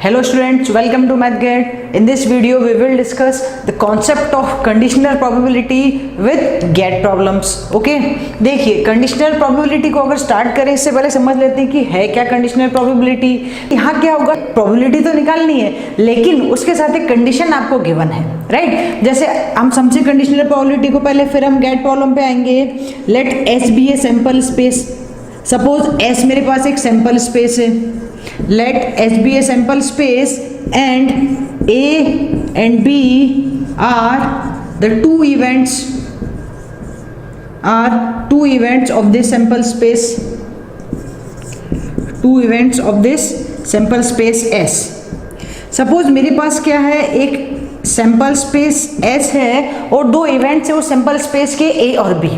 Hello students, welcome to MathGet. In this video, we will discuss the concept of conditional probability with GET problems. Okay? देखिए conditional probability को अगर start करें इससे पहले समझ लेते हैं कि है क्या conditional probability. यहाँ क्या होगा, probability तो निकालनी है लेकिन उसके साथ एक condition आपको given है, right? जैसे हम समझे conditional probability को पहले, फिर हम GET problem पे आएंगे. Let S be a sample space. Suppose S मेरे पास एक sample space है. Let S be a sample space and A and B are the two events of this sample space. Two events of this sample space S. Suppose मेरे पास क्या है, एक sample space S है और दो events है उस सैंपल स्पेस के A और B.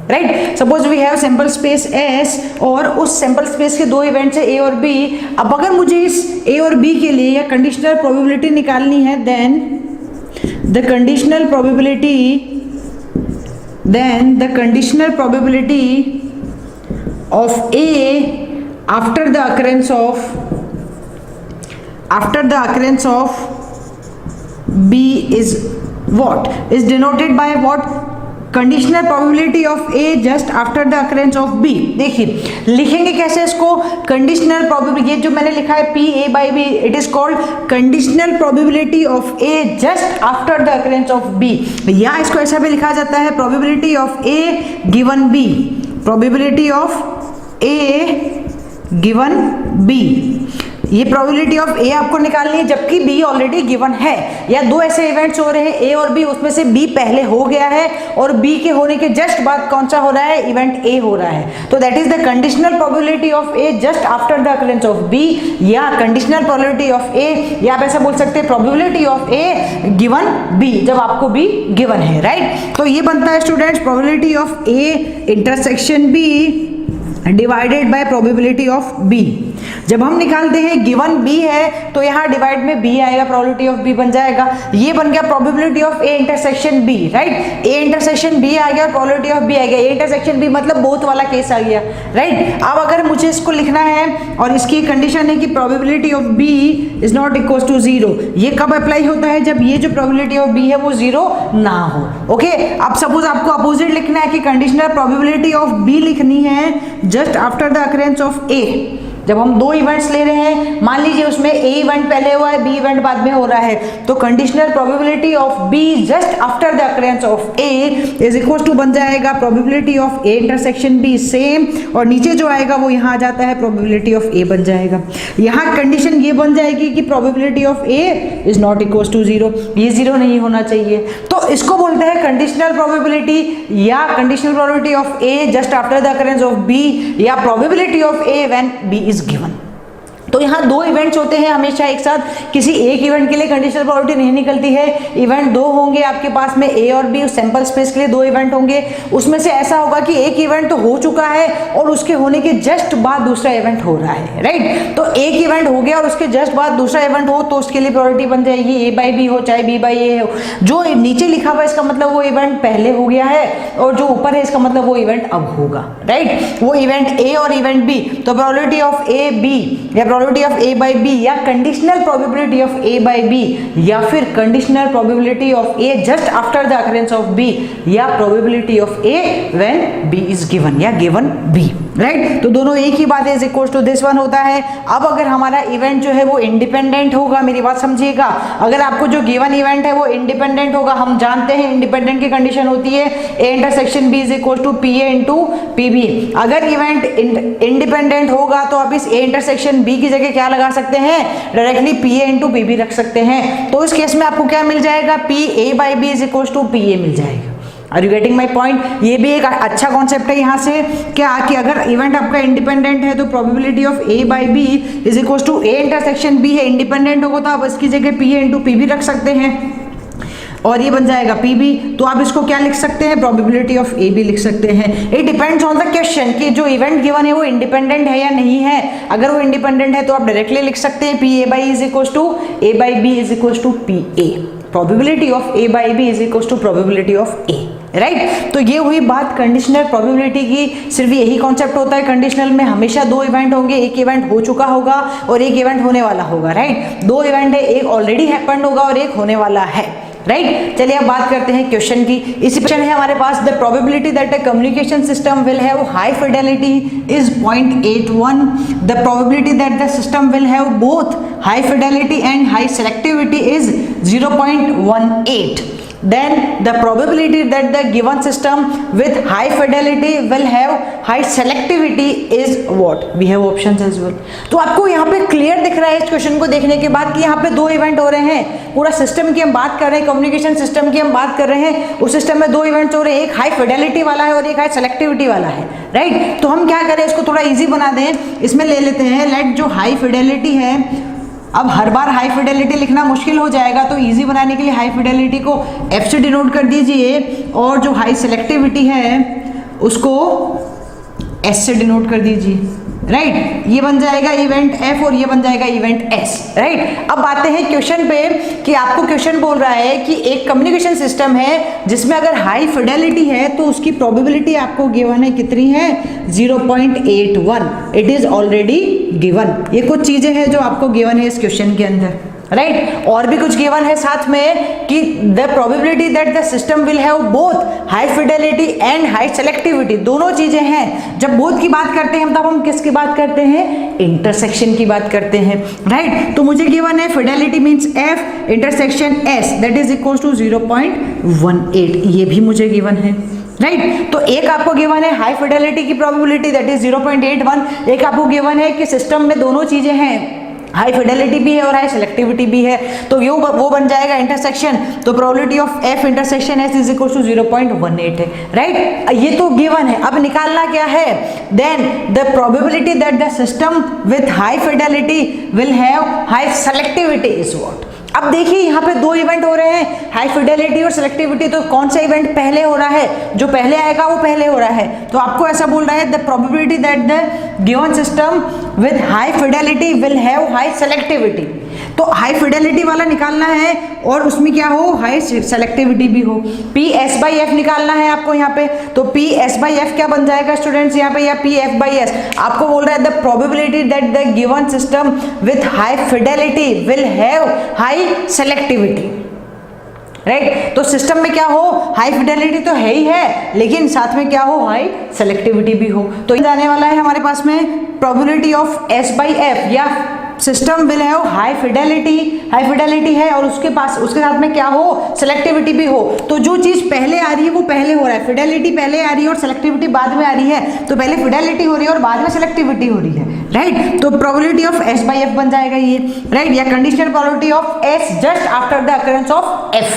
Right, suppose we have sample space S और उस सैंपल स्पेस के दो इवेंट्स है A और B. अब अगर मुझे इस A और B के लिए या कंडीशनल प्रोबेबिलिटी निकालनी है, then the conditional probability of A after the occurrence of B is what? Is denoted by what? Conditional probability of A just after the occurrence of B. देखिए लिखेंगे कैसे इसको, कंडीशनल प्रोबेबिलिटी, ये जो मैंने लिखा है P A by B, it is called conditional probability of A just after the occurrence of B. या इसको ऐसा भी लिखा जाता है probability of A given B. Probability of A given B, ये प्रोबेबिलिटी ऑफ ए आपको निकालनी है जबकि बी ऑलरेडी गिवन है. या दो ऐसे इवेंट्स हो रहे हैं ए और बी, उसमें से बी पहले हो गया है और बी के होने के जस्ट बाद कौन सा हो रहा है, इवेंट ए हो रहा है. तो that is the conditional probability of A just after the occurrence of B, या कंडीशनल प्रोबेबिलिटी ऑफ ए, या आप ऐसा बोल सकते हैं probability of A given B, जब आपको बी गिवन है. राइट, तो ये बनता है students probability of A intersection B divided by probability of B. जब हम निकालते हैं गिवन बी है तो यहाँ डिवाइड में बी आएगा, प्रोबेबिलिटी ऑफ बी बन जाएगा. ये बन गया probability of A intersection B. Right, A intersection B आ गया और प्रोबेबिलिटी ऑफ बी आ गया. ए इंटरसेक्शन बी मतलब बोथ वाला केस आ गया. राइट, अब अगर मुझे इसको लिखना है और इसकी कंडीशन है कि probability of B is not equal to zero. ये कब अप्लाई होता है, जब ये जो प्रोबेबिलिटी ऑफ बी है वो जीरो ना हो. ओके, अब सपोज आपको अपोजिट लिखना है कि कंडीशनल प्रोबेबिलिटी ऑफ बी लिखनी है just after the occurrence of A. जब हम दो इवेंट्स ले रहे हैं, मान लीजिए उसमें ए इवेंट पहले हुआ है, बी इवेंट बाद में हो रहा है, तो conditional probability of B just after the occurrence of A is equal to बन जाएगा probability of A intersection B same, और नीचे जो आएगा वो यहाँ आ जाता है प्रोबेबिलिटी ऑफ ए बन जाएगा. यहाँ कंडीशन ये बन जाएगी कि probability of A is not equal to zero, ये जीरो नहीं होना चाहिए. तो इसको बोलते हैं कंडीशनल प्रोबेबिलिटी या conditional probability of A just after the occurrence of B, या probability of A when B is given. तो यहाँ दो इवेंट्स होते हैं हमेशा एक साथ, किसी एक इवेंट के लिए कंडीशनल प्रोबेबिलिटी नहीं निकलती है. इवेंट दो होंगे आपके पास में, ए और बी, उस सैंपल स्पेस के लिए दो इवेंट होंगे. उसमें से ऐसा होगा कि एक इवेंट तो हो चुका है और उसके होने के जस्ट बाद दूसरा इवेंट हो रहा है. राइट, तो एक इवेंट हो गया और उसके जस्ट बाद दूसरा इवेंट हो तो उसके लिए प्रोबेबिलिटी बन जाएगी ए बाई बी हो चाहे बी बाई ए हो. जो नीचे लिखा हुआ है इसका मतलब वो इवेंट पहले हो गया है और जो ऊपर है इसका मतलब वो इवेंट अब होगा. राइट, वो इवेंट ए और इवेंट बी, तो प्रोबेबिलिटी ऑफ ए बी या probability of A by B या conditional probability of A by B या फिर conditional probability of A just after the occurrence of B या probability of A when B is given या given B. Right, तो दोनों एक ही बात है, is equal to this one होता है. अब अगर हमारा इवेंट जो है वो इंडिपेंडेंट होगा, मेरी बात समझिएगा, अगर आपको जो गिवन इवेंट है वो इंडिपेंडेंट होगा, हम जानते हैं इंडिपेंडेंट की कंडीशन होती है A intersection B is equal to P A into P B. अगर इवेंट इंडिपेंडेंट होगा तो आप इस ए इंटरसेक्शन बी की जगह क्या लगा सकते हैं, directly P A into P B रख सकते हैं. तो इस केस में आपको क्या मिल जाएगा, P A by B is equal to P A मिल जाएगा. Are you getting my point? ये भी एक अच्छा कॉन्सेप्ट है यहाँ से, क्या कि अगर इवेंट आपका इंडिपेंडेंट है तो probability of A by B is equal to A intersection B है, इंडिपेंडेंट होगा तो आप इसकी जगह P A into P B रख सकते हैं और ये बन जाएगा पी बी. तो आप इसको क्या लिख सकते हैं, प्रोबेबिलिटी ऑफ ए बी लिख सकते हैं. It depends on the question कि जो इवेंट गिवन है वो इंडिपेंडेंट है या नहीं है. अगर वो इंडिपेंडेंट है तो आप डायरेक्टली लिख सकते हैं P A by is equal to A by B is equal to P A. Probability of A by B is equal to probability of A. Right. तो ये हुई बात कंडीशनल प्रोबेबिलिटी की। सिर्फ यही कॉन्सेप्ट होता है कंडीशनल में, हमेशा दो इवेंट होंगे, एक इवेंट हो चुका होगा और एक इवेंट होने वाला होगा, राइट। दो इवेंट है, एक ऑलरेडी हैपेंड होगा और एक होने वाला है, राइट। चलिए अब बात करते हैं क्वेश्चन की। इसी क्वेश्चन है हमारे पास, the probability that a communication system will have high fidelity is 0.81, the probability that the system will have both high fidelity and high selectivity is 0.18, then the probability that the given system with high fidelity will have high selectivity is what? We have options as well. तो आपको यहाँ पे clear दिख रहा है इस question को देखने के बाद कि यहाँ पे दो इवेंट हो रहे हैं, पूरा सिस्टम की हम बात कर रहे हैं, कम्युनिकेशन सिस्टम की हम बात कर रहे हैं, उस सिस्टम में दो इवेंट्स हो रहे हैं, एक हाई फिडेलिटी वाला है और एक हाई सेलेक्टिविटी वाला है, राइट। तो हम क्या करें, इसको थोड़ा ईजी बना दें, इसमें ले लेते हैं लेट जो हाई फिडेलिटी है, अब हर बार हाई फिडेलिटी लिखना मुश्किल हो जाएगा, तो इजी बनाने के लिए हाई फिडेलिटी को F से डिनोट कर दीजिए और जो हाई सेलेक्टिविटी है उसको S से डिनोट कर दीजिए, राइट। ये बन जाएगा इवेंट F और ये बन जाएगा इवेंट S, राइट। अब आते हैं क्वेश्चन पे कि आपको क्वेश्चन बोल रहा है कि एक कम्युनिकेशन सिस्टम है जिसमें अगर हाई फिडेलिटी है तो उसकी प्रोबेबिलिटी आपको गिवन है, कितनी है, 0.81, इट इज ऑलरेडी गिवन। ये कुछ चीजें हैं जो आपको गिवन है इस क्वेश्चन के अंदर, राइट। और भी कुछ गिवन है साथ में कि the probability that the system will have both high fidelity and high selectivity, दोनों चीजें हैं। जब बोथ की बात करते हैं तब हम किसकी बात करते हैं, इंटरसेक्शन की बात करते हैं, राइट। तो मुझे गिवन है fidelity means F intersection S that is equal to 0.18, ये भी मुझे गिवन है, राइट। तो एक आपको गिवन है हाई फिडेलिटी की प्रोबेबिलिटी दैट इज 0.81, एक आपको गिवन है कि सिस्टम में दोनों चीजें हैं, हाई फिडेलिटी भी है और हाई सेलेक्टिविटी भी है, तो वो बन जाएगा इंटरसेक्शन। तो probability of F intersection S is equal to 0.18 है, राइट। ये तो गिवन है, अब निकालना क्या है, then the probability that the system with high fidelity will have high selectivity is what. अब देखिए यहाँ पे दो इवेंट हो रहे हैं, हाई फिडेलिटी और सेलेक्टिविटी, तो कौन सा इवेंट पहले हो रहा है, जो पहले आएगा वो पहले हो रहा है। तो आपको ऐसा बोल रहा है the probability that the given system with high fidelity will have high selectivity, तो हाई फिडेलिटी वाला निकालना है और उसमें क्या हो, हाई सेलेक्टिविटी भी हो। PS/F निकालना है आपको यहाँ पे, तो PS/F क्या बन जाएगा स्टूडेंट्स यहाँ पे, या PF/S। आपको बोल रहा है the probability that the given system with high fidelity will have high selectivity, right. तो सिस्टम में क्या हो, हाई फिडेलिटी तो है ही है, लेकिन साथ में क्या हो, हाई सेलेक्टिविटी भी हो। तो जाने वाला है हमारे पास में प्रोबेबिलिटी ऑफ S/F, या system will have high Fidelity है और उसके साथ में क्या हो, सेलेक्टिविटी भी हो। तो जो चीज पहले आ रही है वो पहले हो रहा है, फिडेलिटी पहले आ रही है और सेलेक्टिविटी बाद में आ रही है, तो पहले फिडेलिटी हो रही है और बाद में सेलेक्टिविटी हो रही है, राइट। तो प्रोबेबिलिटी ऑफ S/F बन जाएगा ये, राइट, या conditional probability of S just after the occurrence of F,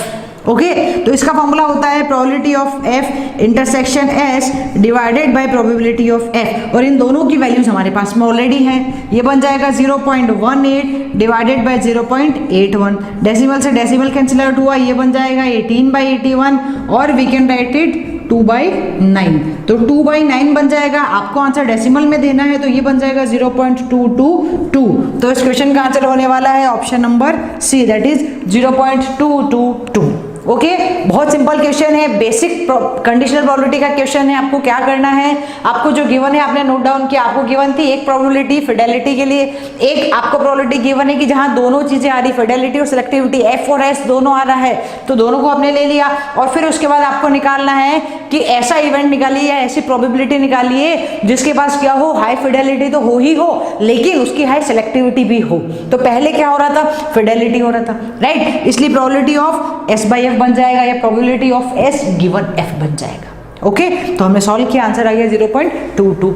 okay. तो इसका फॉर्मूला होता है probability of F intersection S divided by probability of F, और इन दोनों की वैल्यूज हमारे पास में ऑलरेडी है। ये बन जाएगा 0.18 डिवाइडेड बाय 0.81, डेसिमल से डेसिमल कैंसिल आउट हुआ, ये बन जाएगा 18/81, और वी कैन राइट इट 2/9, तो 2/9 बन जाएगा। आपको आंसर डेसिमल में देना है तो ये बन जाएगा 0.222, तो इस क्वेश्चन का आंसर होने वाला है option number C, that is 0.222, okay. बहुत सिंपल क्वेश्चन है, बेसिक कंडीशनल प्रोबेबिलिटी का क्वेश्चन है। आपको क्या करना है, आपको जो गिवन है आपने नोट डाउन किया। आपको गिवन थी एक प्रोबेबिलिटी फिडेलिटी के लिए, एक आपको प्रोबेबिलिटी गिवन है कि जहां दोनों चीजें आ रही, फिडेलिटी और सेलेक्टिविटी, F और S दोनों आ रहा है, तो दोनों को आपने ले लिया। और फिर उसके बाद आपको निकालना है कि ऐसा इवेंट निकालिए या ऐसी प्रोबेबिलिटी निकालिए जिसके पास क्या हो, हाई फिडेलिटी तो हो ही हो लेकिन उसकी हाई सेलेक्टिविटी भी हो। तो पहले क्या हो रहा था, फिडेलिटी हो रहा था, राइट, इसलिए प्रोबेबिलिटी ऑफ S/F बन जाएगा या probability of S given F बन जाएगा, ओके। तो हमने सॉल्व किया, आंसर आ गया 0.22।